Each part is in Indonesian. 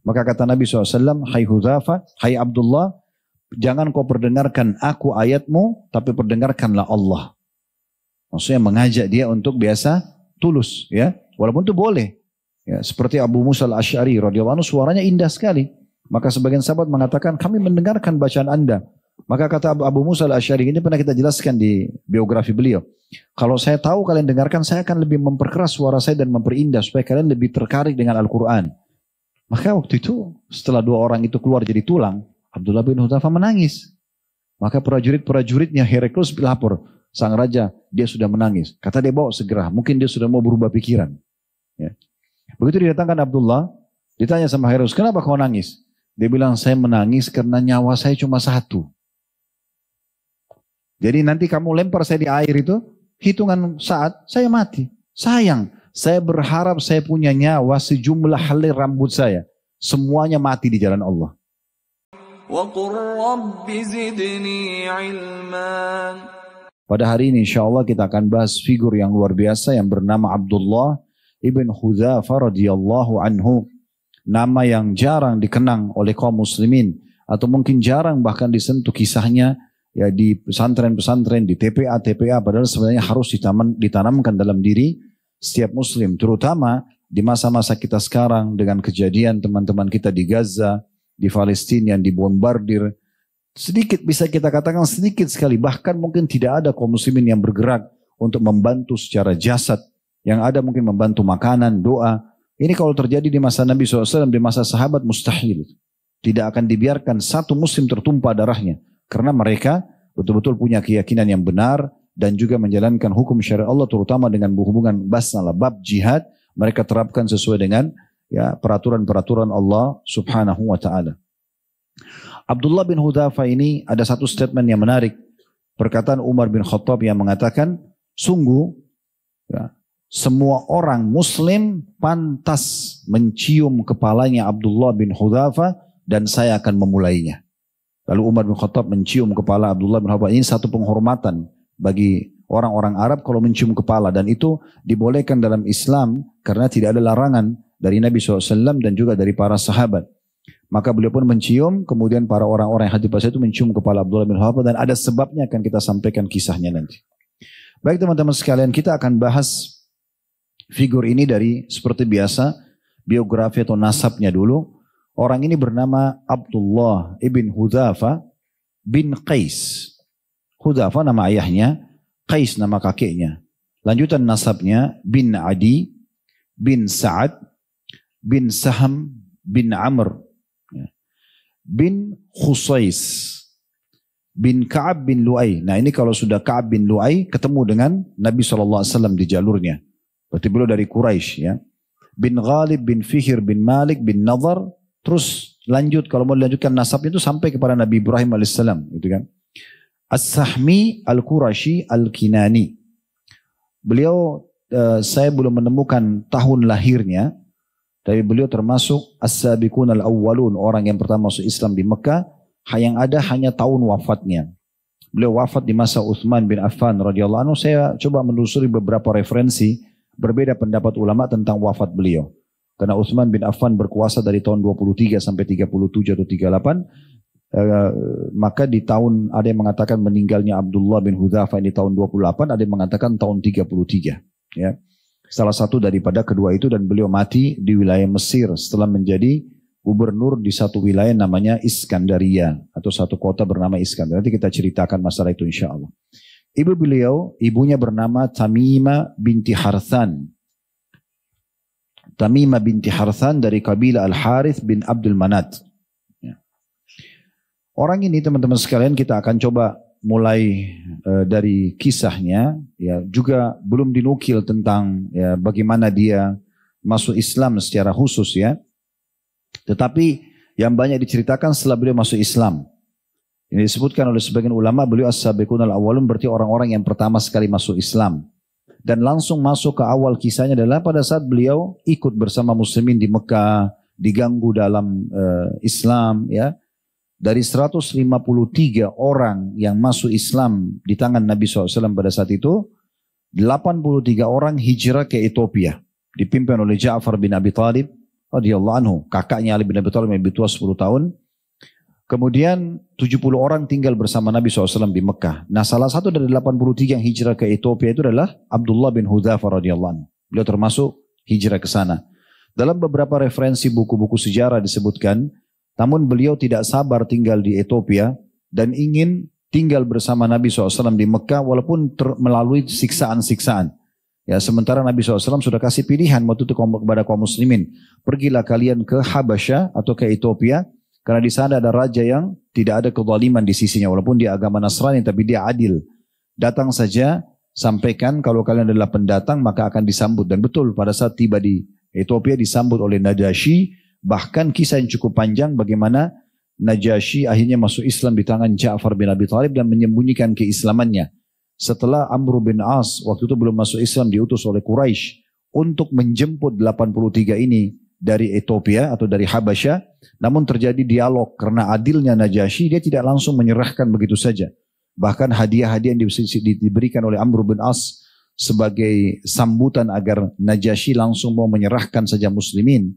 Maka kata Nabi SAW, hai Hudzaifah, hai Abdullah, jangan kau perdengarkan aku ayatmu, tapi perdengarkanlah Allah. Maksudnya mengajak dia untuk biasa tulus, ya. Walaupun itu boleh. Ya, seperti Abu Musa al-Asy'ari radhiyallahu anhu, suaranya indah sekali. Maka sebagian sahabat mengatakan, kami mendengarkan bacaan Anda. Maka kata Abu Musa al-Asy'ari, ini pernah kita jelaskan di biografi beliau. Kalau saya tahu kalian dengarkan, saya akan lebih memperkeras suara saya dan memperindah supaya kalian lebih tertarik dengan Al-Quran. Maka waktu itu setelah dua orang itu keluar jadi tulang, Abdullah bin Hudzaifah menangis. Maka prajurit-prajuritnya Heraklius lapor, sang raja dia sudah menangis. Kata dia bawa segera, mungkin dia sudah mau berubah pikiran. Ya. Begitu didatangkan Abdullah, ditanya sama Heraklius, kenapa kau nangis? Dia bilang, saya menangis karena nyawa saya cuma satu. Jadi nanti kamu lempar saya di air itu, hitungan saat saya mati. Sayang, saya berharap saya punya nyawa sejumlah helai rambut saya. Semuanya mati di jalan Allah. Pada hari ini insya Allah kita akan bahas figur yang luar biasa yang bernama Abdullah ibn Hudzaifah radhiyallahu anhu. Nama yang jarang dikenang oleh kaum muslimin. Atau mungkin jarang bahkan disentuh kisahnya. Ya di pesantren-pesantren, di TPA, padahal sebenarnya harus ditanamkan dalam diri setiap muslim, terutama di masa-masa kita sekarang dengan kejadian teman-teman kita di Gaza, di Palestina yang dibombardir. Sedikit bisa kita katakan sedikit sekali, bahkan mungkin tidak ada kaum muslimin yang bergerak untuk membantu secara jasad, yang ada mungkin membantu makanan, doa. Ini kalau terjadi di masa Nabi SAW, di masa sahabat mustahil. Tidak akan dibiarkan satu muslim tertumpah darahnya. Karena mereka betul-betul punya keyakinan yang benar dan juga menjalankan hukum syariat Allah terutama dengan hubungan basmalah, bab jihad, mereka terapkan sesuai dengan ya peraturan-peraturan Allah Subhanahu wa taala. Abdullah bin Hudzaifah ini ada satu statement yang menarik. Perkataan Umar bin Khattab yang mengatakan, sungguh ya, semua orang muslim pantas mencium kepalanya Abdullah bin Hudzaifah dan saya akan memulainya. Lalu Umar bin Khattab mencium kepala Abdullah bin Hudzaifah. Ini satu penghormatan bagi orang-orang Arab kalau mencium kepala. Dan itu dibolehkan dalam Islam karena tidak ada larangan dari Nabi SAW dan juga dari para sahabat. Maka beliau pun mencium, kemudian para orang-orang yang hadir pada saat itu mencium kepala Abdullah bin Hudzaifah. Dan ada sebabnya akan kita sampaikan kisahnya nanti. Baik teman-teman sekalian, kita akan bahas figur ini dari seperti biasa, biografi atau nasabnya dulu. Orang ini bernama Abdullah ibn Hudzaifah bin Qais. Hudzaifah nama ayahnya, Qais nama kakeknya. Lanjutan nasabnya bin Adi, bin Sa'ad, bin Saham, bin Amr, bin Khusais, bin Ka'ab bin Lu'ay. Nah ini kalau sudah Ka'ab bin Lu'ay ketemu dengan Nabi SAW di jalurnya. Berarti beliau dari Quraisy ya. Bin Ghalib, bin Fihr, bin Malik, bin Nadhar. Terus lanjut, kalau mau dilanjutkan nasabnya itu sampai kepada Nabi Ibrahim AS. Gitu kan. As-Sahmi Al-Qurashi Al-Kinani. Beliau, saya belum menemukan tahun lahirnya. Tapi beliau termasuk As-Sabiqun Al-Awwalun. Orang yang pertama masuk Islam di Mekah. Yang ada hanya tahun wafatnya. Beliau wafat di masa Uthman bin Affan radhiyallahu anhu. Saya coba menelusuri beberapa referensi. Berbeda pendapat ulama tentang wafat beliau. Karena Uthman bin Affan berkuasa dari tahun 23 sampai 37 atau 38. Maka di tahun ada yang mengatakan meninggalnya Abdullah bin Hudzaifah di tahun 28. Ada yang mengatakan tahun 33. Ya. Salah satu daripada kedua itu dan beliau mati di wilayah Mesir setelah menjadi gubernur di satu wilayah namanya Iskandaria. Atau satu kota bernama Iskandar. Nanti kita ceritakan masalah itu insya Allah. Ibu beliau, ibunya bernama Tamimah binti Harthan. Tamimah binti Harthan dari kabilah Al-Harith bin Abdul Manat. Ya. Orang ini teman-teman sekalian kita akan coba mulai dari kisahnya. Ya, juga belum dinukil tentang ya, bagaimana dia masuk Islam secara khusus ya. Tetapi yang banyak diceritakan setelah beliau masuk Islam. Ini disebutkan oleh sebagian ulama beliau as-sabiqun al-awwalun berarti orang-orang yang pertama sekali masuk Islam. Dan langsung masuk ke awal kisahnya adalah pada saat beliau ikut bersama muslimin di Mekah, diganggu dalam Islam ya. Dari 153 orang yang masuk Islam di tangan Nabi SAW pada saat itu, 83 orang hijrah ke Ethiopia. Dipimpin oleh Ja'far bin Abi Thalib, radhiyallahu anhu, kakaknya Ali bin Abi Thalib yang lebih tua 10 tahun. Kemudian 70 orang tinggal bersama Nabi SAW di Mekah. Nah, salah satu dari 83 yang hijrah ke Ethiopia itu adalah Abdullah bin Hudzafah radhiyallahu anhu. Beliau termasuk hijrah ke sana. Dalam beberapa referensi buku-buku sejarah disebutkan, namun beliau tidak sabar tinggal di Ethiopia dan ingin tinggal bersama Nabi SAW di Mekah walaupun melalui siksaan-siksaan. Ya, sementara Nabi SAW sudah kasih pilihan waktu itu kepada kaum muslimin. Pergilah kalian ke Habasyah atau ke Ethiopia, karena di sana ada raja yang tidak ada kezaliman di sisinya. Walaupun dia agama Nasrani tapi dia adil. Datang saja, sampaikan kalau kalian adalah pendatang maka akan disambut. Dan betul pada saat tiba di Ethiopia disambut oleh Najasyi. Bahkan kisah yang cukup panjang bagaimana Najasyi akhirnya masuk Islam di tangan Ja'far bin Abi Thalib dan menyembunyikan keislamannya. Setelah Amr bin As waktu itu belum masuk Islam diutus oleh Quraisy untuk menjemput 83 ini dari Ethiopia atau dari Habasyah, namun terjadi dialog karena adilnya Najasyi, dia tidak langsung menyerahkan begitu saja. Bahkan hadiah-hadiah yang diberikan oleh Amr bin As sebagai sambutan agar Najasyi langsung mau menyerahkan saja muslimin,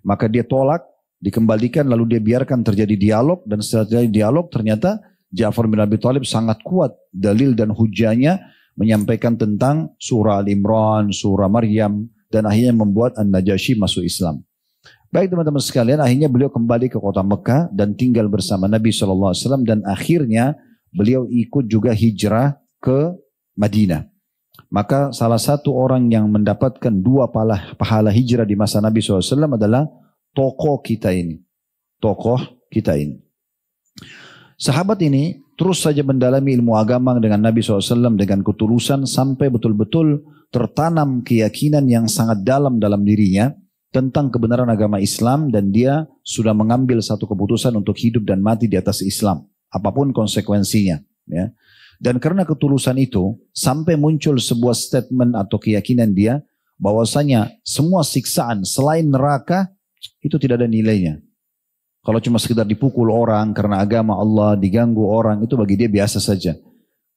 maka dia tolak, dikembalikan, lalu dia biarkan terjadi dialog, dan setelah terjadi dialog ternyata Ja'far bin Abi Thalib sangat kuat dalil dan hujahnya menyampaikan tentang surah Al-Imran, surah Maryam, dan akhirnya membuat An-Najasyi masuk Islam. Baik teman-teman sekalian, akhirnya beliau kembali ke kota Mekah dan tinggal bersama Nabi SAW, dan akhirnya beliau ikut juga hijrah ke Madinah. Maka salah satu orang yang mendapatkan 2 pahala hijrah di masa Nabi SAW adalah tokoh kita ini. Tokoh kita ini. Sahabat ini terus saja mendalami ilmu agama dengan Nabi SAW dengan ketulusan sampai betul-betul tertanam keyakinan yang sangat dalam dirinya tentang kebenaran agama Islam, dan dia sudah mengambil satu keputusan untuk hidup dan mati di atas Islam, apapun konsekuensinya. Ya. Dan karena ketulusan itu sampai muncul sebuah statement atau keyakinan dia bahwasanya semua siksaan selain neraka itu tidak ada nilainya. Kalau cuma sekedar dipukul orang karena agama Allah, diganggu orang, itu bagi dia biasa saja.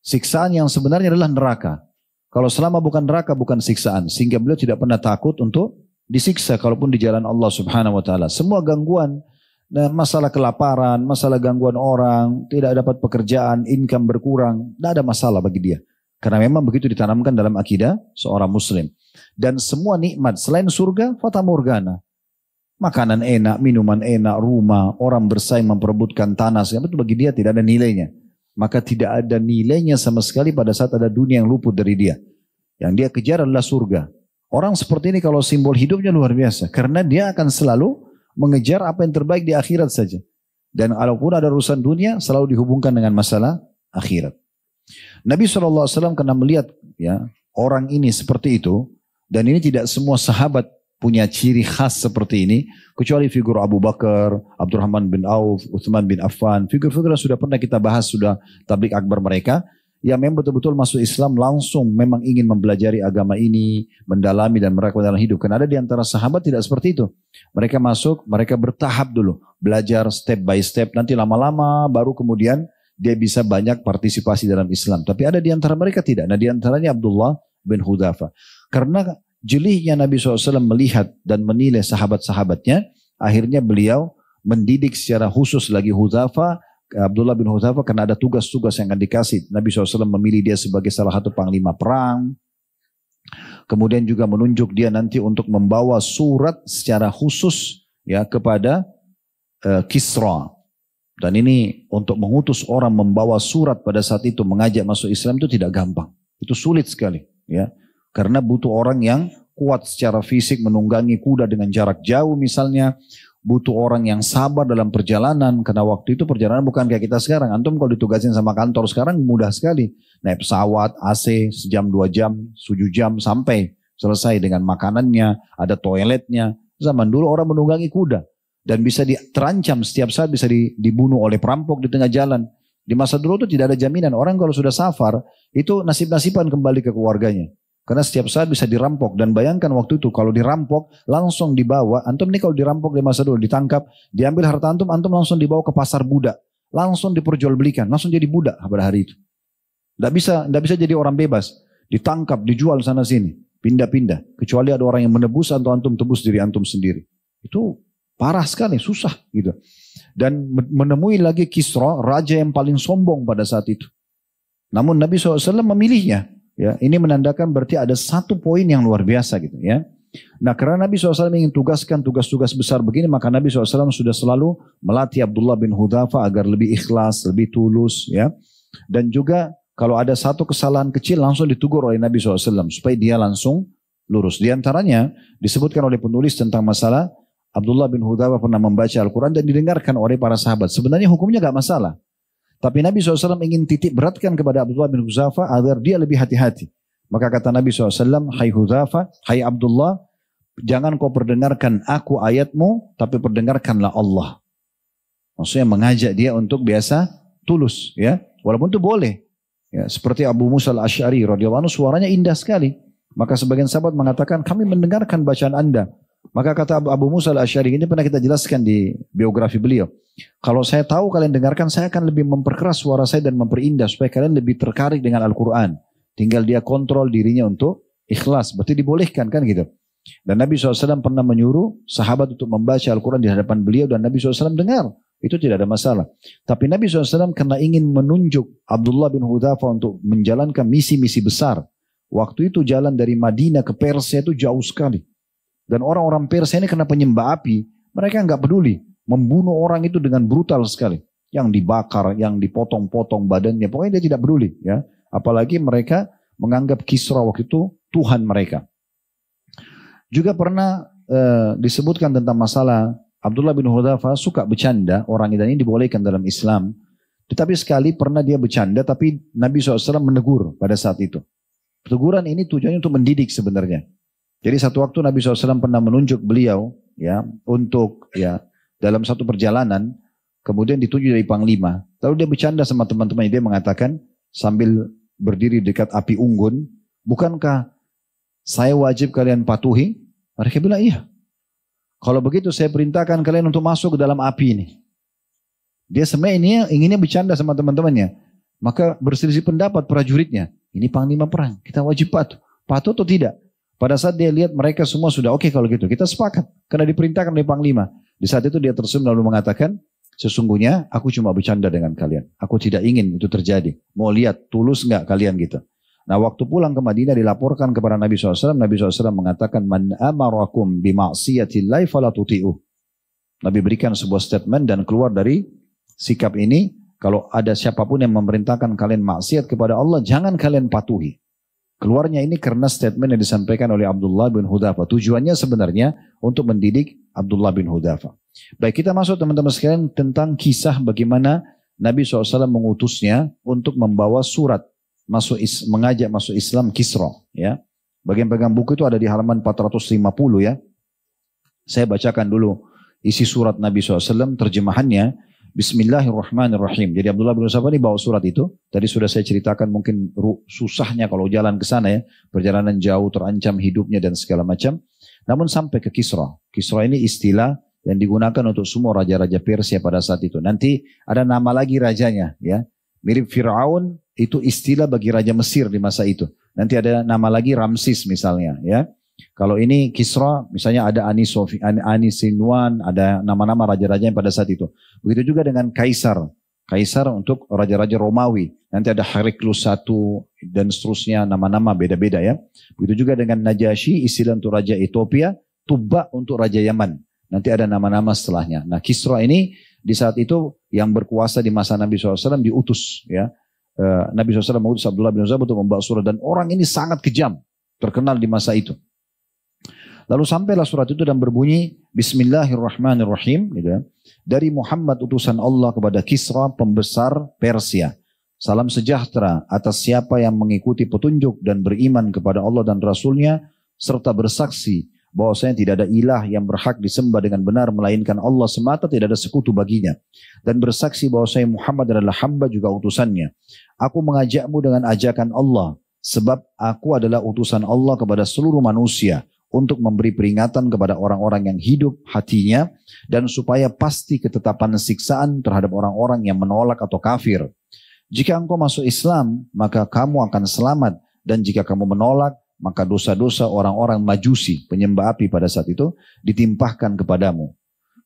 Siksaan yang sebenarnya adalah neraka. Kalau selama bukan neraka, bukan siksaan. Sehingga beliau tidak pernah takut untuk disiksa kalaupun di jalan Allah Subhanahu wa taala. Semua gangguan, masalah kelaparan, masalah gangguan orang, tidak dapat pekerjaan, income berkurang, tidak ada masalah bagi dia. Karena memang begitu ditanamkan dalam akidah seorang muslim. Dan semua nikmat selain surga, fata morgana. Makanan enak, minuman enak, rumah, orang bersaing memperebutkan tanah, itu bagi dia tidak ada nilainya. Maka tidak ada nilainya sama sekali pada saat ada dunia yang luput dari dia. Yang dia kejar adalah surga. Orang seperti ini kalau simbol hidupnya luar biasa. Karena dia akan selalu mengejar apa yang terbaik di akhirat saja. Dan walaupun ada urusan dunia, selalu dihubungkan dengan masalah akhirat. Nabi SAW karena melihat ya orang ini seperti itu, dan ini tidak semua sahabat punya ciri khas seperti ini, kecuali figur Abu Bakar, Abdurrahman bin Auf, Utsman bin Affan, figur-figur yang sudah pernah kita bahas, sudah tabligh akbar mereka, yang memang betul-betul masuk Islam langsung memang ingin mempelajari agama ini, mendalami dan merekam dalam hidup. Karena ada di antara sahabat tidak seperti itu. Mereka masuk, mereka bertahap dulu, belajar step by step, nanti lama-lama baru kemudian dia bisa banyak partisipasi dalam Islam. Tapi ada di antara mereka tidak. Nah di antaranya Abdullah bin Hudzafah. Karena jelihnya Nabi SAW melihat dan menilai sahabat-sahabatnya, akhirnya beliau mendidik secara khusus lagi Hudzafah, Abdullah bin Hudzafah, karena ada tugas-tugas yang akan dikasih. Nabi SAW memilih dia sebagai salah satu panglima perang. Kemudian juga menunjuk dia nanti untuk membawa surat secara khusus ya kepada Kisra. Dan ini untuk mengutus orang membawa surat pada saat itu mengajak masuk Islam itu tidak gampang. Itu sulit sekali ya. Karena butuh orang yang kuat secara fisik, menunggangi kuda dengan jarak jauh misalnya. Butuh orang yang sabar dalam perjalanan. Karena waktu itu perjalanan bukan kayak kita sekarang. Antum kalau ditugasin sama kantor sekarang mudah sekali. Naik pesawat, AC, sejam, 2 jam, 7 jam sampai selesai dengan makanannya. Ada toiletnya. Zaman dulu orang menunggangi kuda. Dan bisa terancam setiap saat bisa dibunuh oleh perampok di tengah jalan. Di masa dulu itu tidak ada jaminan. Orang kalau sudah safar itu nasib-nasiban kembali ke keluarganya. Karena setiap saat bisa dirampok. Dan bayangkan waktu itu kalau dirampok langsung dibawa. Antum ini kalau dirampok di masa dulu ditangkap. Diambil harta antum, antum langsung dibawa ke pasar budak. Langsung diperjualbelikan. Langsung jadi budak pada hari itu. Tidak bisa jadi orang bebas. Ditangkap, dijual sana sini. Pindah-pindah. Kecuali ada orang yang menebus atau antum tebus diri antum sendiri. Itu parah sekali, susah gitu. Dan menemui lagi Kisra, raja yang paling sombong pada saat itu. Namun Nabi SAW memilihnya. Ya, ini menandakan berarti ada satu poin yang luar biasa gitu ya. Nah, karena Nabi SAW ingin tugaskan tugas-tugas besar begini, maka Nabi SAW sudah selalu melatih Abdullah bin Hudzafa agar lebih ikhlas, lebih tulus ya. Dan juga kalau ada satu kesalahan kecil langsung ditegur oleh Nabi SAW supaya dia langsung lurus. Di antaranya disebutkan oleh penulis tentang masalah Abdullah bin Hudzafa pernah membaca Al-Quran dan didengarkan oleh para sahabat. Sebenarnya hukumnya gak masalah. Tapi Nabi SAW ingin titik beratkan kepada Abdullah bin Hudzafa agar dia lebih hati-hati. Maka kata Nabi SAW, hai Hudzafa, hai Abdullah, jangan kau perdengarkan aku ayatmu, tapi perdengarkanlah Allah. Maksudnya mengajak dia untuk biasa tulus. Ya, walaupun itu boleh. Ya, seperti Abu Musa al-Asy'ari radhiyallahu anhu suaranya indah sekali. Maka sebagian sahabat mengatakan kami mendengarkan bacaan Anda. Maka kata Abu Musa al-Asy'ari, ini pernah kita jelaskan di biografi beliau. Kalau saya tahu kalian dengarkan, saya akan lebih memperkeras suara saya dan memperindah supaya kalian lebih tertarik dengan Al-Quran. Tinggal dia kontrol dirinya untuk ikhlas. Berarti dibolehkan kan gitu. Dan Nabi SAW pernah menyuruh sahabat untuk membaca Al-Quran di hadapan beliau dan Nabi SAW dengar. Itu tidak ada masalah. Tapi Nabi SAW karena ingin menunjuk Abdullah bin Hudzafa untuk menjalankan misi-misi besar. Waktu itu jalan dari Madinah ke Persia itu jauh sekali. Dan orang-orang Persia ini kena penyembah api. Mereka nggak peduli. Membunuh orang itu dengan brutal sekali. Yang dibakar, yang dipotong-potong badannya. Pokoknya dia tidak peduli. Ya. Apalagi mereka menganggap Kisra waktu itu Tuhan mereka. Juga pernah disebutkan tentang masalah Abdullah bin Hudzafa suka bercanda. Orang ini dibolehkan dalam Islam. Tetapi sekali pernah dia bercanda. Tapi Nabi SAW menegur pada saat itu. Teguran ini tujuannya untuk mendidik sebenarnya. Jadi satu waktu Nabi SAW pernah menunjuk beliau ya untuk ya dalam satu perjalanan, kemudian ditunjuk dari panglima. Lalu dia bercanda sama teman-temannya, dia mengatakan sambil berdiri dekat api unggun, bukankah saya wajib kalian patuhi? Mereka bilang iya. Kalau begitu saya perintahkan kalian untuk masuk ke dalam api ini. Dia sebenarnya inginnya bercanda sama teman-temannya. Maka berselisih pendapat prajuritnya. Ini panglima perang, kita wajib patuh. Patuh atau tidak? Pada saat dia lihat mereka semua sudah oke kalau gitu, kita sepakat. Karena diperintahkan oleh panglima. Di saat itu dia tersenyum lalu mengatakan, sesungguhnya aku cuma bercanda dengan kalian. Aku tidak ingin itu terjadi. Mau lihat tulus nggak kalian gitu. Nah waktu pulang ke Madinah dilaporkan kepada Nabi SAW. Nabi SAW mengatakan, man amarakum bima'siyatillahi fala tuti'uh. Nabi berikan sebuah statement dan keluar dari sikap ini. Kalau ada siapapun yang memerintahkan kalian maksiat kepada Allah, jangan kalian patuhi. Keluarnya ini karena statement yang disampaikan oleh Abdullah bin Hudzafa. Tujuannya sebenarnya untuk mendidik Abdullah bin Hudzafa. Baik, kita masuk teman-teman sekalian tentang kisah bagaimana Nabi SAW mengutusnya untuk membawa surat mengajak masuk Islam Kisra. Ya. Bagian pegang buku itu ada di halaman 450 ya. Saya bacakan dulu isi surat Nabi SAW, terjemahannya. Bismillahirrahmanirrahim. Jadi Abdullah bin Hudzafa ini bawa surat itu. Tadi sudah saya ceritakan mungkin susahnya kalau jalan ke sana ya. Perjalanan jauh, terancam hidupnya dan segala macam. Namun sampai ke Kisra. Kisra ini istilah yang digunakan untuk semua raja-raja Persia pada saat itu. Nanti ada nama lagi rajanya ya. Mirip Fir'aun itu istilah bagi raja Mesir di masa itu. Nanti ada nama lagi Ramsis misalnya ya. Kalau ini Kisra, misalnya ada Anisinwan, ada nama-nama raja-raja yang pada saat itu. Begitu juga dengan Kaisar. Kaisar untuk raja-raja Romawi. Nanti ada Heraklius I dan seterusnya, nama-nama beda-beda ya. Begitu juga dengan Najasyi, istilah untuk raja Ethiopia. Tuba untuk raja Yaman. Nanti ada nama-nama setelahnya. Nah Kisra ini di saat itu yang berkuasa di masa Nabi SAW diutus. Ya. Nabi SAW mengutus Abdullah bin Hudzafa untuk membawa surat. Dan orang ini sangat kejam. Terkenal di masa itu. Lalu sampailah surat itu dan berbunyi Bismillahirrahmanirrahim gitu ya. Dari Muhammad utusan Allah kepada Kisra pembesar Persia. Salam sejahtera atas siapa yang mengikuti petunjuk dan beriman kepada Allah dan Rasulnya serta bersaksi bahwasanya tidak ada ilah yang berhak disembah dengan benar melainkan Allah semata, tidak ada sekutu baginya, dan bersaksi bahwasanya Muhammad adalah hamba juga utusannya. Aku mengajakmu dengan ajakan Allah sebab aku adalah utusan Allah kepada seluruh manusia untuk memberi peringatan kepada orang-orang yang hidup hatinya dan supaya pasti ketetapan siksaan terhadap orang-orang yang menolak atau kafir. Jika engkau masuk Islam, maka kamu akan selamat, dan jika kamu menolak, maka dosa-dosa orang-orang majusi, penyembah api pada saat itu, ditimpahkan kepadamu.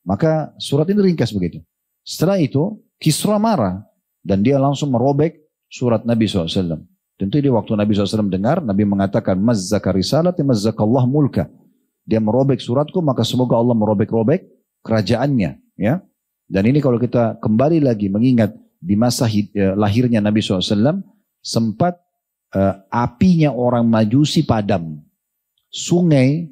Maka surat ini ringkas begitu. Setelah itu, Kisra marah, dan dia langsung merobek surat Nabi SAW. Tentu di waktu Nabi SAW dengar, Nabi mengatakan, mazzaka risalati mazzakallah mulka. Dia merobek suratku, maka semoga Allah merobek-robek kerajaannya. Ya. Dan ini kalau kita kembali lagi mengingat di masa lahirnya Nabi SAW, sempat apinya orang majusi padam. Sungai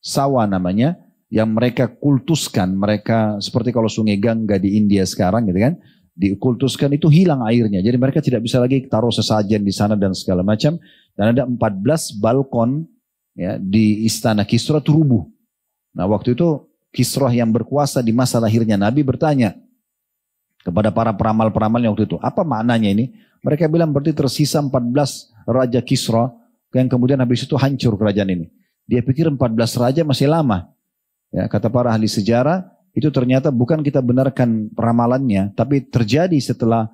Sawa namanya, yang mereka kultuskan, mereka seperti kalau sungai Gangga di India sekarang gitu kan, dikultuskan itu hilang airnya. Jadi mereka tidak bisa lagi taruh sesajen di sana dan segala macam. Dan ada 14 balkon ya, di istana Kisra itu rubuh. Nah waktu itu Kisra yang berkuasa di masa lahirnya Nabi bertanya kepada para peramal-peramalnya waktu itu, apa maknanya ini? Mereka bilang berarti tersisa 14 raja Kisra yang kemudian habis itu hancur kerajaan ini. Dia pikir 14 raja masih lama. Ya, kata para ahli sejarah, itu ternyata bukan kita benarkan ramalannya, tapi terjadi setelah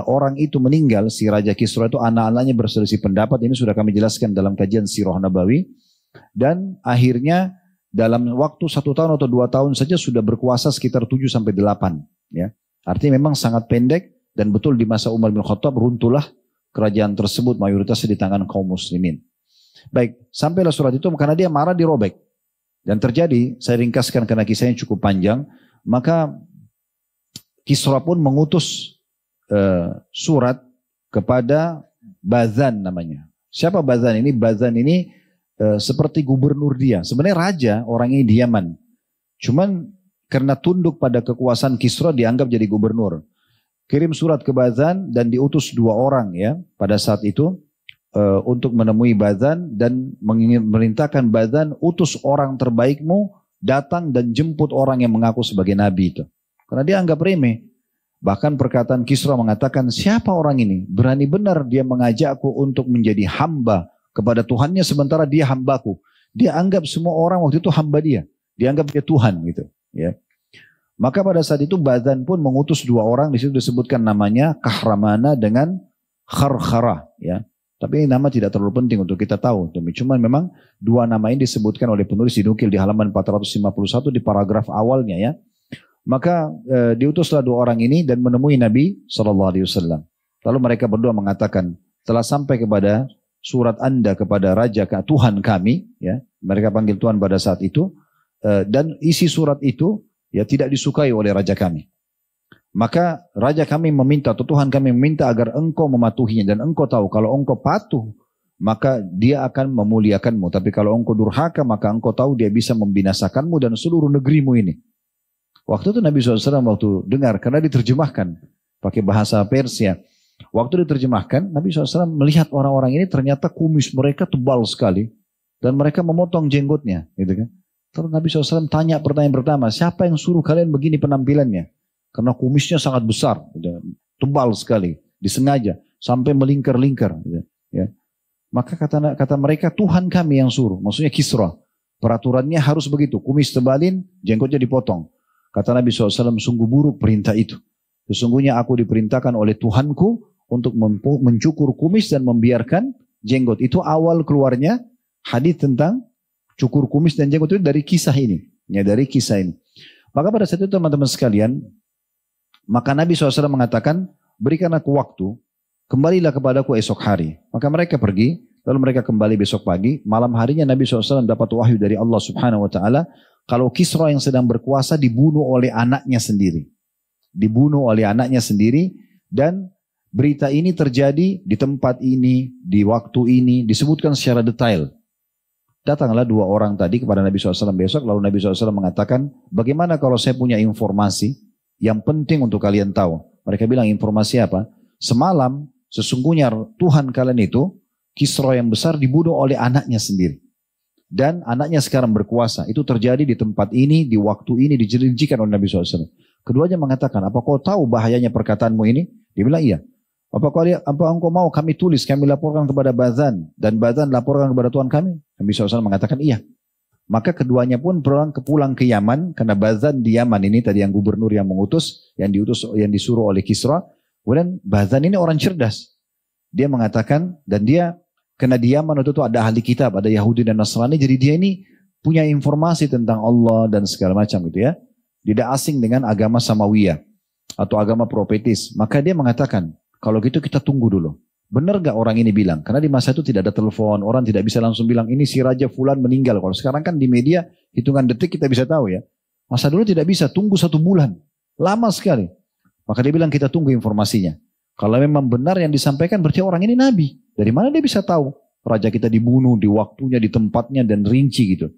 orang itu meninggal, si Raja Kisra itu anak-anaknya berselisih pendapat, ini sudah kami jelaskan dalam kajian Sirah Nabawi, dan akhirnya dalam waktu 1 tahun atau 2 tahun saja sudah berkuasa sekitar 7-8. Ya. Artinya memang sangat pendek, dan betul di masa Umar bin Khattab runtuhlah kerajaan tersebut, mayoritasnya di tangan kaum muslimin. Baik, sampailah surat itu karena dia marah dirobek. Dan terjadi, saya ringkaskan karena kisahnya cukup panjang, maka Kisra pun mengutus surat kepada Bazan namanya. Siapa Bazan ini? Bazan ini seperti gubernur dia. Sebenarnya raja, orang ini di Yaman. Cuman karena tunduk pada kekuasaan Kisra dianggap jadi gubernur. Kirim surat ke Bazan dan diutus 2 orang ya pada saat itu untuk menemui Bazan dan memerintahkan Bazan utus orang terbaikmu datang dan jemput orang yang mengaku sebagai nabi itu. Karena dia anggap remeh. Bahkan perkataan Kisra mengatakan, siapa orang ini? Berani benar dia mengajakku untuk menjadi hamba kepada Tuhannya sementara dia hambaku. Dia anggap semua orang waktu itu hamba dia. Dia anggap dia Tuhan gitu. Ya. Maka pada saat itu Bazan pun mengutus 2 orang, di situ disebutkan namanya Kahramana dengan Kharkhara. Ya. Tapi nama tidak terlalu penting untuk kita tahu. Cuma memang 2 nama ini disebutkan oleh penulis dinukil di halaman 451 di paragraf awalnya ya. Maka diutuslah 2 orang ini dan menemui Nabi SAW. Lalu mereka berdua mengatakan, telah sampai kepada surat Anda kepada Raja Tuhan kami. Ya, mereka panggil Tuhan pada saat itu. Dan isi surat itu ya tidak disukai oleh Raja kami. Maka Raja kami meminta, atau Tuhan kami meminta agar engkau mematuhinya. Dan engkau tahu kalau engkau patuh, maka dia akan memuliakanmu. Tapi kalau engkau durhaka, maka engkau tahu dia bisa membinasakanmu dan seluruh negerimu ini. Waktu itu Nabi SAW waktu dengar, karena diterjemahkan pakai bahasa Persia. Waktu diterjemahkan, Nabi SAW melihat orang-orang ini ternyata kumis mereka tebal sekali. Dan mereka memotong jenggotnya. Gitu kan. Terus Nabi SAW tanya pertanyaan pertama, siapa yang suruh kalian begini penampilannya? Karena kumisnya sangat besar, gitu, tebal sekali, disengaja, sampai melingkar-lingkar. Gitu, ya. Maka kata mereka, Tuhan kami yang suruh, maksudnya Kisra. Peraturannya harus begitu, kumis tebalin, jenggotnya dipotong. Kata Nabi SAW, sungguh buruk perintah itu. Sesungguhnya aku diperintahkan oleh Tuhanku untuk mencukur kumis dan membiarkan jenggot. Itu awal keluarnya hadis tentang cukur kumis dan jenggot itu dari kisah ini. Ya, dari kisah ini. Maka pada saat itu teman-teman sekalian, maka Nabi SAW mengatakan, berikan aku waktu, kembalilah kepadaku esok hari. Maka mereka pergi, lalu mereka kembali besok pagi. Malam harinya Nabi SAW dapat wahyu dari Allah Subhanahu Wa Taala, kalau Kisra yang sedang berkuasa dibunuh oleh anaknya sendiri. Dibunuh oleh anaknya sendiri, dan berita ini terjadi di tempat ini, di waktu ini, disebutkan secara detail. Datanglah 2 orang tadi kepada Nabi SAW besok, lalu Nabi SAW mengatakan, bagaimana kalau saya punya informasi yang penting untuk kalian tahu. Mereka bilang, informasi apa? Semalam sesungguhnya Tuhan kalian itu, Kisra yang besar dibunuh oleh anaknya sendiri. Dan anaknya sekarang berkuasa. Itu terjadi di tempat ini, di waktu ini, dijanjikan oleh Nabi SAW. Keduanya mengatakan, apa kau tahu bahayanya perkataanmu ini? Dia bilang, iya. Apa engkau mau kami tulis, kami laporkan kepada Bazan, dan Bazan laporkan kepada Tuhan kami? Nabi SAW mengatakan, iya. Maka keduanya pun pulang ke Yaman, karena Bazan di Yaman ini tadi yang gubernur yang mengutus, yang disuruh oleh Kisra. Kemudian Bazan ini orang cerdas. Dia mengatakan, dan dia Karena di Yaman itu tuh ada ahli kitab, ada Yahudi dan Nasrani, jadi dia ini punya informasi tentang Allah dan segala macam gitu ya. Tidak asing dengan agama Samawiyah atau agama profetis. Maka dia mengatakan, kalau gitu kita tunggu dulu. Benar gak orang ini bilang? Karena di masa itu tidak ada telepon, orang tidak bisa langsung bilang ini si Raja Fulan meninggal. Kalau sekarang kan di media hitungan detik kita bisa tahu ya. Masa dulu tidak bisa, tunggu 1 bulan. Lama sekali. Maka dia bilang kita tunggu informasinya. Kalau memang benar yang disampaikan berarti orang ini nabi. Dari mana dia bisa tahu? Raja kita dibunuh di waktunya, di tempatnya dan rinci gitu.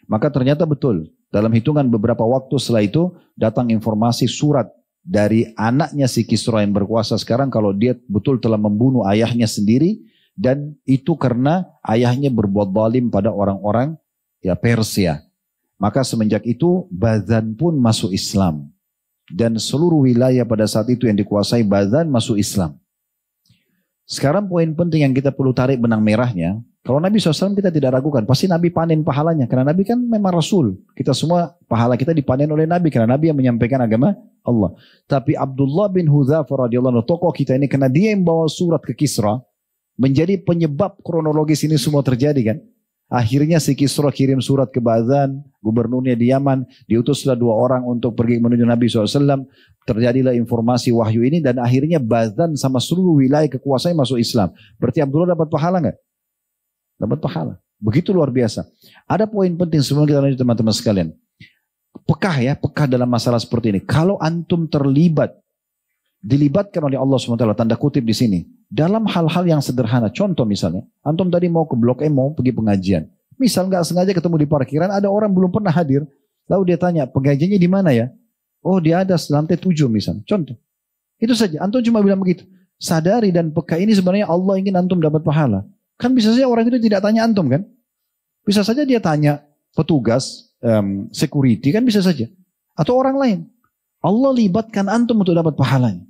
Maka ternyata betul. Dalam hitungan beberapa waktu setelah itu datang informasi surat dari anaknya si Kisra yang berkuasa sekarang kalau dia betul telah membunuh ayahnya sendiri dan itu karena ayahnya berbuat zalim pada orang-orang ya Persia. Maka semenjak itu Badhan pun masuk Islam. Dan seluruh wilayah pada saat itu yang dikuasai Badhan masuk Islam. Sekarang poin penting yang kita perlu tarik benang merahnya. Kalau Nabi SAW kita tidak ragukan. Pasti Nabi panen pahalanya. Karena Nabi kan memang Rasul. Kita semua pahala kita dipanen oleh Nabi. Karena Nabi yang menyampaikan agama Allah. Tapi Abdullah bin Hudzafah radhiyallahu anhu tokoh kita ini. Karena dia yang bawa surat ke Kisra. Menjadi penyebab kronologis ini semua terjadi kan. Akhirnya si Kisra kirim surat ke Badhan, gubernurnya di Yaman, diutuslah 2 orang untuk pergi menuju Nabi SAW, terjadilah informasi wahyu ini dan akhirnya Badhan sama seluruh wilayah kekuasaan masuk Islam. Berarti Abdullah dapat pahala nggak? Dapat pahala. Begitu luar biasa. Ada poin penting sebelum kita lanjut teman-teman sekalian. Pekah dalam masalah seperti ini. Kalau antum dilibatkan oleh Allah SWT, tanda kutip di sini. Dalam hal-hal yang sederhana, contoh misalnya, antum tadi mau ke Blok M, mau pergi pengajian. Misal nggak sengaja ketemu di parkiran, ada orang belum pernah hadir. Lalu dia tanya, pengajiannya di mana ya? Oh di atas lantai 7 misalnya. Contoh. Itu saja, antum cuma bilang begitu. Sadari dan peka ini sebenarnya Allah ingin antum dapat pahala. Kan bisa saja orang itu tidak tanya antum kan? Bisa saja dia tanya petugas, security kan bisa saja. Atau orang lain. Allah libatkan antum untuk dapat pahalanya.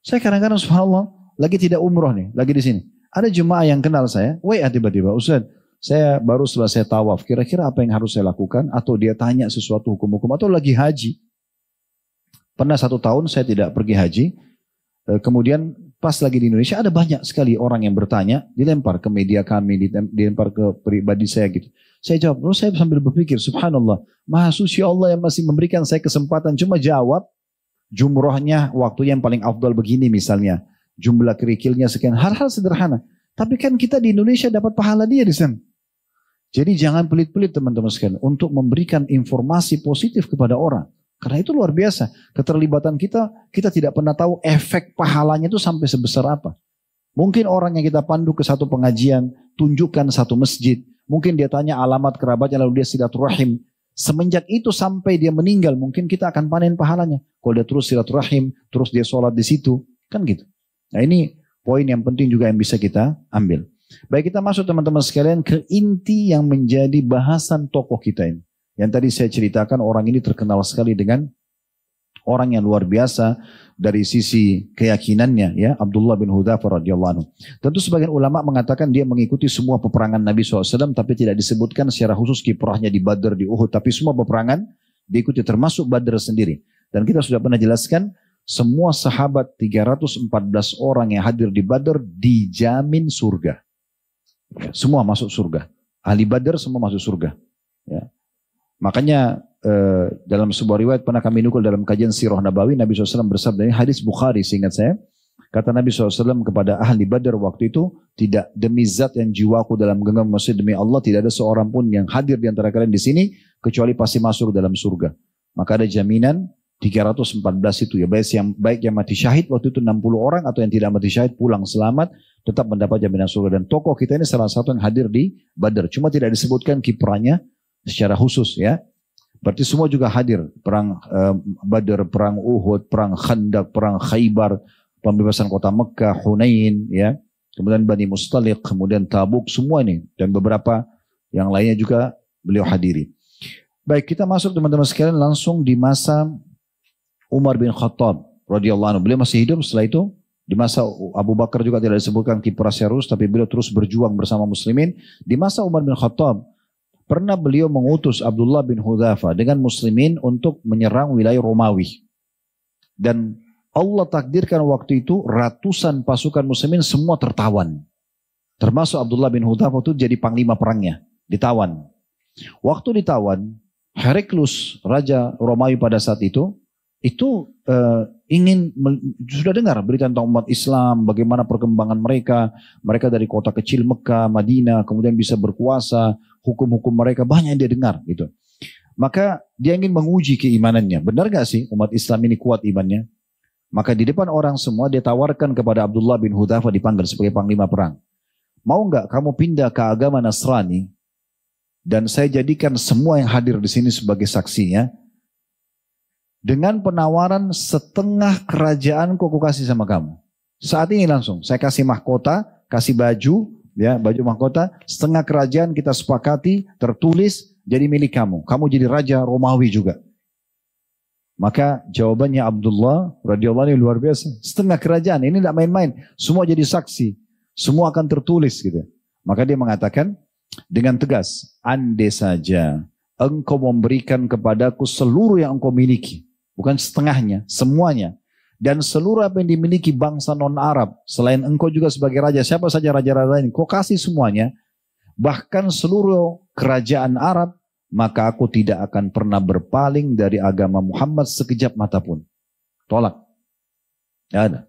Saya kadang-kadang subhanallah, lagi tidak umroh nih, lagi di sini. Ada jemaah yang kenal saya, tiba-tiba, Ustaz, saya baru selesai tawaf, kira-kira apa yang harus saya lakukan? Atau dia tanya sesuatu hukum-hukum, atau lagi haji. Pernah 1 tahun saya tidak pergi haji, kemudian pas lagi di Indonesia ada banyak sekali orang yang bertanya, dilempar ke media kami, dilempar ke pribadi saya gitu. Saya jawab, terus saya sambil berpikir, subhanallah, Maha Suci Allah yang masih memberikan saya kesempatan, cuma jawab, jumrohnya waktu yang paling afdal begini misalnya. Jumlah kerikilnya sekian, hal-hal sederhana. Tapi kan kita di Indonesia dapat pahala dia di sana. Jadi jangan pelit-pelit teman-teman sekalian untuk memberikan informasi positif kepada orang. Karena itu luar biasa. Keterlibatan kita tidak pernah tahu efek pahalanya itu sampai sebesar apa. Mungkin orang yang kita pandu ke satu pengajian, tunjukkan satu masjid. Mungkin dia tanya alamat kerabatnya lalu dia silaturahim. Semenjak itu sampai dia meninggal, mungkin kita akan panen pahalanya. Kalau dia terus silaturahim, terus dia sholat di situ, kan gitu. Nah ini poin yang penting juga yang bisa kita ambil. Baik, kita masuk teman-teman sekalian ke inti yang menjadi bahasan tokoh kita ini. Yang tadi saya ceritakan orang ini terkenal sekali dengan orang yang luar biasa dari sisi keyakinannya ya, Abdullah bin Hudzafah radhiyallahu anhu. Tentu sebagian ulama mengatakan dia mengikuti semua peperangan Nabi SAW tapi tidak disebutkan secara khusus kiprahnya di Badr, di Uhud. Tapi semua peperangan diikuti termasuk Badr sendiri. Dan kita sudah pernah jelaskan semua sahabat 314 orang yang hadir di Badr dijamin surga. Semua masuk surga. Ahli Badr semua masuk surga. Ya. Makanya dalam sebuah riwayat pernah kami nukul dalam kajian Sirah Nabawi, Nabi SAW bersabda, ini hadis Bukhari seingat saya. Kata Nabi SAW kepada ahli Badr waktu itu, tidak demi zat yang jiwaku dalam genggam, maksud demi Allah, tidak ada seorang pun yang hadir di antara kalian di sini kecuali pasti masuk dalam surga. Maka ada jaminan 314 itu ya, baik yang mati syahid waktu itu 60 orang atau yang tidak mati syahid pulang selamat tetap mendapat jaminan surga. Dan tokoh kita ini salah satu yang hadir di Badr, cuma tidak disebutkan kiprahnya secara khusus ya. Berarti semua juga hadir, perang Badr, perang Uhud, perang Khandaq, perang Khaybar, pembebasan kota Mekah, Hunain ya, kemudian Bani Mustaliq, kemudian Tabuk, semua ini dan beberapa yang lainnya juga beliau hadiri. Baik, kita masuk teman-teman sekalian langsung di masa Umar bin Khattab radhiyallahu anhu. Beliau masih hidup setelah itu. Di masa Abu Bakar juga tidak disebutkan kiprah serius, tapi beliau terus berjuang bersama muslimin. Di masa Umar bin Khattab, pernah beliau mengutus Abdullah bin Hudzafah dengan muslimin untuk menyerang wilayah Romawi. Dan Allah takdirkan waktu itu ratusan pasukan muslimin semua tertawan. Termasuk Abdullah bin Hudzafah itu jadi panglima perangnya, ditawan. Waktu ditawan, Heraklius, raja Romawi pada saat itu sudah dengar berita tentang umat Islam, bagaimana perkembangan mereka. Mereka dari kota kecil Mekah, Madinah, kemudian bisa berkuasa, hukum-hukum mereka banyak yang dia dengar gitu. Maka dia ingin menguji keimanannya. Benar gak sih umat Islam ini kuat imannya? Maka di depan orang semua dia tawarkan kepada Abdullah bin Hudzafah, dipanggil sebagai panglima perang. Mau nggak kamu pindah ke agama Nasrani dan saya jadikan semua yang hadir di sini sebagai saksinya, dengan penawaran setengah kerajaanku aku kasih sama kamu. Saat ini langsung saya kasih mahkota, kasih baju, ya baju mahkota, setengah kerajaan kita sepakati tertulis jadi milik kamu. Kamu jadi raja Romawi juga. Maka jawabannya Abdullah radhiyallahu anhu luar biasa. Setengah kerajaan ini tidak main-main, semua jadi saksi. Semua akan tertulis gitu. Maka dia mengatakan dengan tegas, andai saja engkau memberikan kepadaku seluruh yang engkau miliki. Bukan setengahnya, semuanya. Dan seluruh apa yang dimiliki bangsa non-Arab. Selain engkau juga sebagai raja, siapa saja raja-raja ini, kau kasih semuanya. Bahkan seluruh kerajaan Arab, maka aku tidak akan pernah berpaling dari agama Muhammad sekejap mata pun. Tolak. Tidak ada.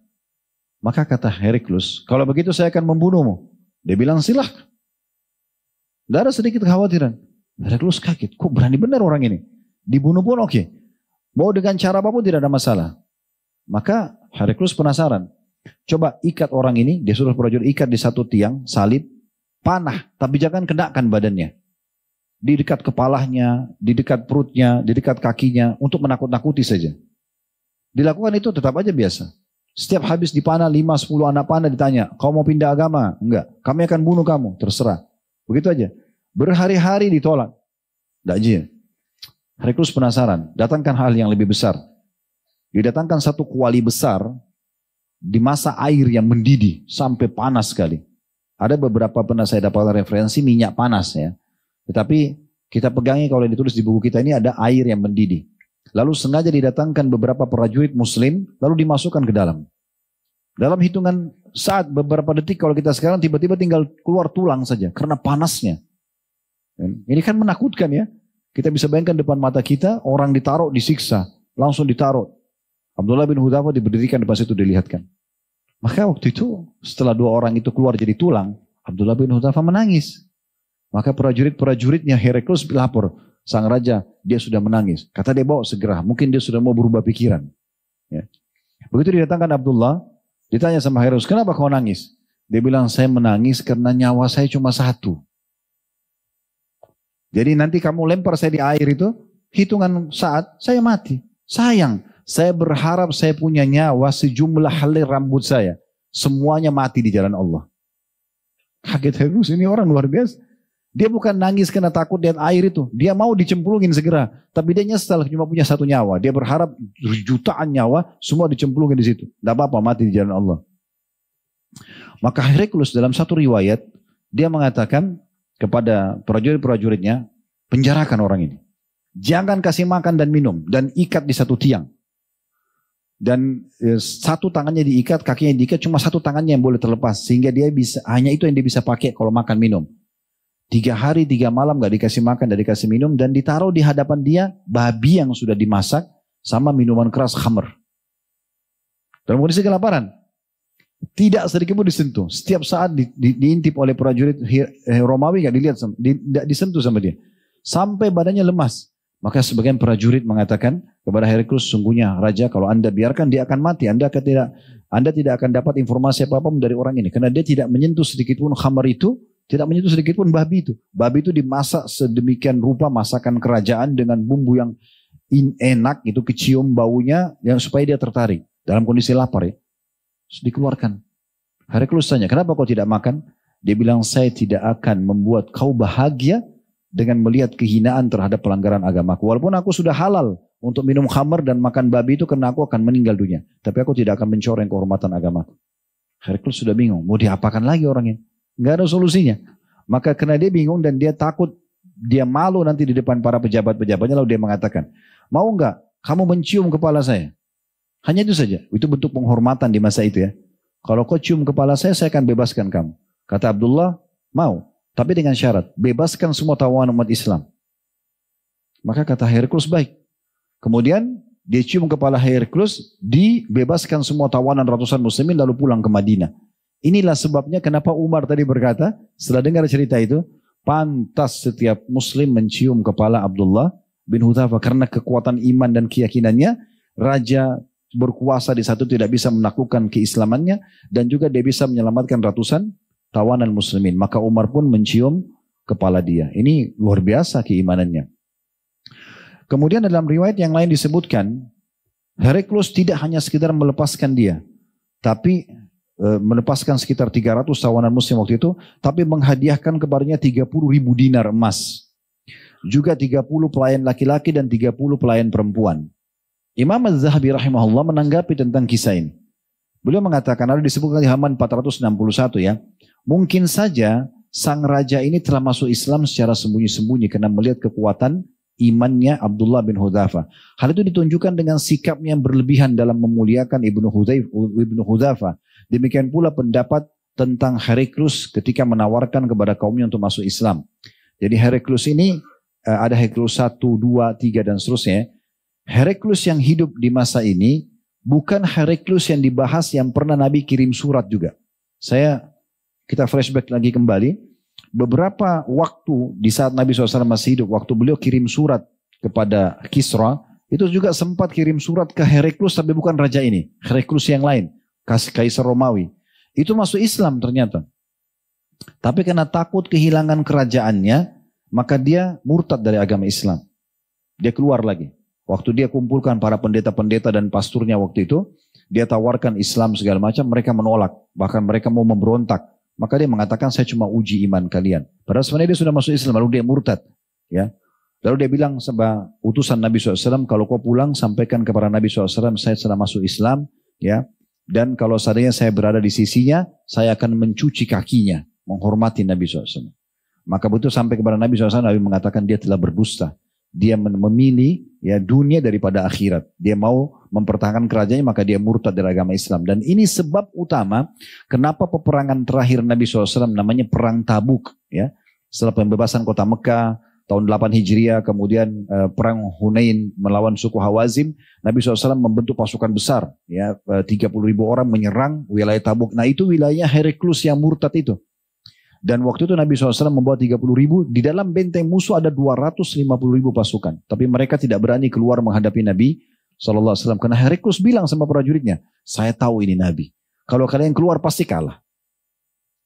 Maka kata Heraklius, kalau begitu saya akan membunuhmu. Dia bilang silahkan. Tidak ada sedikit kekhawatiran. Heraklius kaget, kok berani benar orang ini. Dibunuh pun oke. Mau dengan cara apapun tidak ada masalah. Maka Heraklius penasaran. Coba ikat orang ini, dia suruh prajurit ikat di satu tiang, salib, panah, tapi jangan kenakan badannya. Di dekat kepalanya, di dekat perutnya, di dekat kakinya, untuk menakut-nakuti saja. Dilakukan itu tetap aja biasa. Setiap habis dipanah 5-10 anak panah ditanya, kau mau pindah agama? Enggak, kami akan bunuh kamu, terserah. Begitu aja. Berhari-hari ditolak. Tidak aja. Heraklius penasaran, datangkan hal yang lebih besar. Didatangkan satu kuali besar, di masa air yang mendidih, sampai panas sekali. Ada beberapa pernah saya dapat referensi minyak panas ya. Tetapi kita pegangi kalau ditulis di buku kita ini ada air yang mendidih. Lalu sengaja didatangkan beberapa prajurit muslim, lalu dimasukkan ke dalam. Dalam hitungan saat beberapa detik kalau kita sekarang tiba-tiba tinggal keluar tulang saja karena panasnya. Ini kan menakutkan ya. Kita bisa bayangkan depan mata kita orang ditaruh disiksa, langsung ditaruh. Abdullah bin Hudzafah diberdirikan di pas itu dilihatkan. Maka waktu itu setelah dua orang itu keluar jadi tulang, Abdullah bin Hudzafah menangis. Maka prajurit-prajuritnya Heraklius lapor, sang raja dia sudah menangis. Kata dia bawa segera, mungkin dia sudah mau berubah pikiran. Ya. Begitu didatangkan Abdullah, ditanya sama Heraklius, kenapa kau nangis? Dia bilang, saya menangis karena nyawa saya cuma satu. Jadi nanti kamu lempar saya di air itu, hitungan saat saya mati. Sayang, saya berharap saya punya nyawa sejumlah helai rambut saya. Semuanya mati di jalan Allah. Kaget Heraklius, ini orang luar biasa. Dia bukan nangis karena takut lihat air itu. Dia mau dicemplungin segera. Tapi dia nyesal cuma punya satu nyawa. Dia berharap jutaan nyawa semua dicemplungin di situ. Tidak apa-apa mati di jalan Allah. Maka Heraklius dalam satu riwayat. Dia mengatakan kepada prajurit-prajuritnya. Penjarakan orang ini. Jangan kasih makan dan minum. Dan ikat di satu tiang. Dan satu tangannya diikat, kakinya diikat. Cuma satu tangannya yang boleh terlepas. Sehingga dia bisa, hanya itu yang dia bisa pakai kalau makan minum. 3 hari 3 malam gak dikasih makan, gak dikasih minum. Dan ditaruh di hadapan dia babi yang sudah dimasak sama minuman keras khamr. Dalam kondisi kelaparan. Tidak sedikit pun disentuh. Setiap saat diintip oleh prajurit Romawi gak dilihat, disentuh sama dia. Sampai badannya lemas. Maka sebagian prajurit mengatakan kepada Heraklius, sungguhnya raja kalau anda biarkan dia akan mati. Anda tidak akan dapat informasi apa-apa dari orang ini. Karena dia tidak menyentuh sedikit pun khamr itu. Tidak menyentuh sedikit pun babi itu. Babi itu dimasak sedemikian rupa masakan kerajaan dengan bumbu yang enak, itu kecium baunya yang supaya dia tertarik. Dalam kondisi lapar ya. Terus dikeluarkan. Heraklius tanya, kenapa kau tidak makan? Dia bilang, saya tidak akan membuat kau bahagia dengan melihat kehinaan terhadap pelanggaran agamaku. Walaupun aku sudah halal untuk minum khamr dan makan babi itu karena aku akan meninggal dunia. Tapi aku tidak akan mencoreng kehormatan agamaku. Heraklius sudah bingung. Mau diapakan lagi orang ini? Nggak ada solusinya. Maka karena dia bingung dan dia takut, dia malu nanti di depan para pejabat-pejabatnya, lalu dia mengatakan, mau nggak kamu mencium kepala saya? Hanya itu saja. Itu bentuk penghormatan di masa itu ya. Kalau kau cium kepala saya akan bebaskan kamu. Kata Abdullah, mau. Tapi dengan syarat, bebaskan semua tawanan umat Islam. Maka kata Heraklius, baik. Kemudian dia cium kepala Heraklius, dibebaskan semua tawanan ratusan muslimin lalu pulang ke Madinah. Inilah sebabnya kenapa Umar tadi berkata, setelah dengar cerita itu, pantas setiap muslim mencium kepala Abdullah bin Hudzafah karena kekuatan iman dan keyakinannya. Raja berkuasa di satu tidak bisa menaklukkan keislamannya dan juga dia bisa menyelamatkan ratusan tawanan muslimin. Maka Umar pun mencium kepala dia. Ini luar biasa keimanannya. Kemudian dalam riwayat yang lain disebutkan, Heraklius tidak hanya sekedar melepaskan dia, tapi melepaskan sekitar 300 tawanan muslim waktu itu, tapi menghadiahkan kepadanya 30.000 dinar emas. Juga 30 pelayan laki-laki dan 30 pelayan perempuan. Imam Az-Zahabi rahimahullah menanggapi tentang kisah ini. Beliau mengatakan, ada disebutkan di halaman 461 ya, mungkin saja sang raja ini telah masuk Islam secara sembunyi-sembunyi karena melihat kekuatan imannya Abdullah bin Hudzafah. Hal itu ditunjukkan dengan sikapnya yang berlebihan dalam memuliakan Ibnu Hudzafah. Demikian pula pendapat tentang Heraklius ketika menawarkan kepada kaumnya untuk masuk Islam. Jadi Heraklius ini ada Heraklius 1, 2, 3 dan seterusnya. Heraklius yang hidup di masa ini bukan Heraklius yang dibahas yang pernah Nabi kirim surat juga. Kita flashback lagi kembali. Beberapa waktu di saat Nabi SAW masih hidup, waktu beliau kirim surat kepada Kisra, itu juga sempat kirim surat ke Heraklius, tapi bukan raja ini, Heraklius yang lain, Kaisar Romawi. Itu masuk Islam ternyata. Tapi karena takut kehilangan kerajaannya, maka dia murtad dari agama Islam. Dia keluar lagi. Waktu dia kumpulkan para pendeta-pendeta dan pasturnya waktu itu, dia tawarkan Islam segala macam, mereka menolak. Bahkan mereka mau memberontak. Maka dia mengatakan, saya cuma uji iman kalian. Padahal sebenarnya dia sudah masuk Islam, lalu dia murtad. Ya. Lalu dia bilang sama utusan Nabi SAW, kalau kau pulang sampaikan kepada Nabi SAW, saya sudah masuk Islam. Ya. Dan kalau seandainya saya berada di sisinya, saya akan mencuci kakinya, menghormati Nabi SAW. Maka begitu sampai kepada Nabi SAW, Nabi mengatakan dia telah berdusta. Dia memilih ya dunia daripada akhirat. Dia mau mempertahankan kerajaannya, maka dia murtad dari agama Islam. Dan ini sebab utama kenapa peperangan terakhir Nabi SAW namanya Perang Tabuk. Ya. Setelah pembebasan kota Mekah tahun 8 Hijriah, kemudian Perang Hunain melawan suku Hawazim, Nabi SAW membentuk pasukan besar. Ya, 30.000 orang menyerang wilayah Tabuk. Nah itu wilayahnya Heraklius yang murtad itu. Dan waktu itu Nabi SAW membawa 30.000, di dalam benteng musuh ada 250.000 pasukan. Tapi mereka tidak berani keluar menghadapi Nabi SAW. Karena Heraklius bilang sama prajuritnya, saya tahu ini Nabi. Kalau kalian keluar pasti kalah.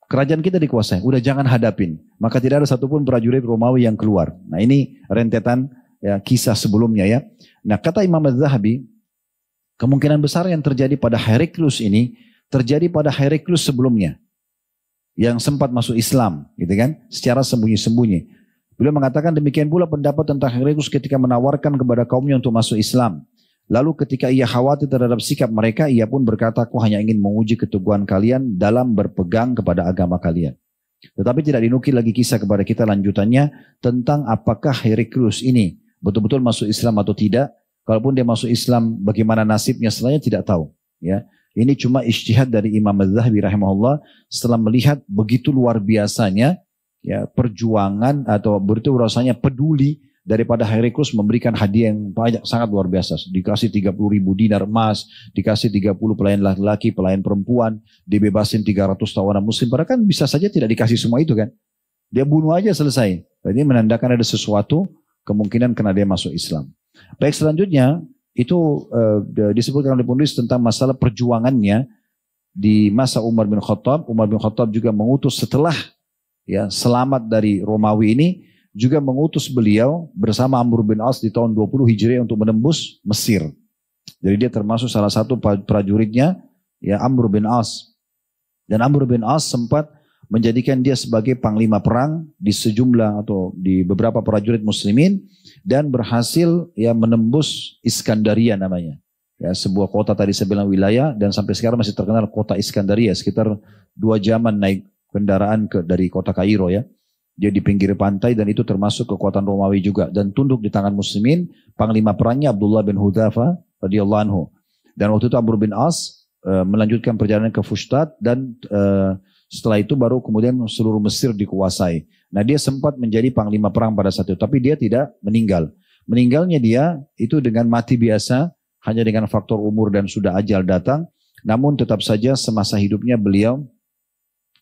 Kerajaan kita dikuasai, udah jangan hadapin. Maka tidak ada satupun prajurit Romawi yang keluar. Nah ini rentetan ya, kisah sebelumnya ya. Nah kata Imam Az-Zahabi, kemungkinan besar yang terjadi pada Heraklius ini, terjadi pada Heraklius sebelumnya. Yang sempat masuk Islam, gitu kan, secara sembunyi-sembunyi. Beliau mengatakan demikian pula pendapat tentang Heraklius ketika menawarkan kepada kaumnya untuk masuk Islam. Lalu ketika ia khawatir terhadap sikap mereka, ia pun berkata, aku hanya ingin menguji keteguhan kalian dalam berpegang kepada agama kalian. Tetapi tidak dinukil lagi kisah kepada kita lanjutannya tentang apakah Heraklius ini betul-betul masuk Islam atau tidak. Kalaupun dia masuk Islam, bagaimana nasibnya setelahnya tidak tahu. Ya. Ini cuma ijtihad dari Imam Az-Zahabi rahimahullah setelah melihat begitu luar biasanya ya perjuangan atau begitu rasanya peduli daripada Heraklius memberikan hadiah yang banyak, sangat luar biasa. Dikasih 30.000 dinar emas, dikasih 30 pelayan laki-laki, pelayan perempuan, dibebasin 300 tawanan muslim. Padahal kan bisa saja tidak dikasih semua itu kan. Dia bunuh aja selesai. Ini menandakan ada sesuatu kemungkinan karena dia masuk Islam. Baik, selanjutnya itu disebutkan oleh penulis tentang masalah perjuangannya di masa Umar bin Khattab. Umar bin Khattab juga mengutus setelah ya selamat dari Romawi ini, juga mengutus beliau bersama Amr bin As di tahun 20 Hijriah untuk menembus Mesir. Jadi dia termasuk salah satu prajuritnya ya Amr bin As. Dan Amr bin As sempat menjadikan dia sebagai panglima perang di sejumlah atau di beberapa prajurit muslimin dan berhasil ya menembus Iskandaria namanya. Ya, sebuah kota tadi saya bilang wilayah dan sampai sekarang masih terkenal kota Iskandaria, sekitar 2 jaman naik kendaraan dari kota Kairo ya. Dia di pinggir pantai dan itu termasuk kekuatan Romawi juga dan tunduk di tangan muslimin. Panglima perangnya Abdullah bin Hudzafah radhiyallahu anhu. Dan waktu itu Amr bin As melanjutkan perjalanan ke Fustat dan Setelah itu baru kemudian seluruh Mesir dikuasai. Nah dia sempat menjadi panglima perang pada saat itu, tapi dia tidak meninggal. Meninggalnya dia itu dengan mati biasa, hanya dengan faktor umur dan sudah ajal datang. Namun tetap saja semasa hidupnya beliau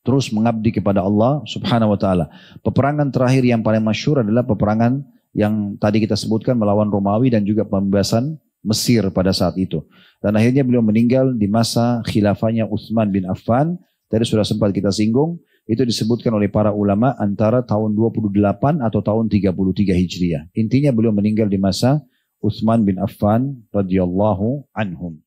terus mengabdi kepada Allah subhanahu wa ta'ala. Peperangan terakhir yang paling masyhur adalah peperangan yang tadi kita sebutkan melawan Romawi dan juga pembebasan Mesir pada saat itu. Dan akhirnya beliau meninggal di masa khilafahnya Utsman bin Affan. Tadi sudah sempat kita singgung, itu disebutkan oleh para ulama antara tahun 28 atau tahun 33 Hijriah. Intinya beliau meninggal di masa Utsman bin Affan radhiyallahu anhum.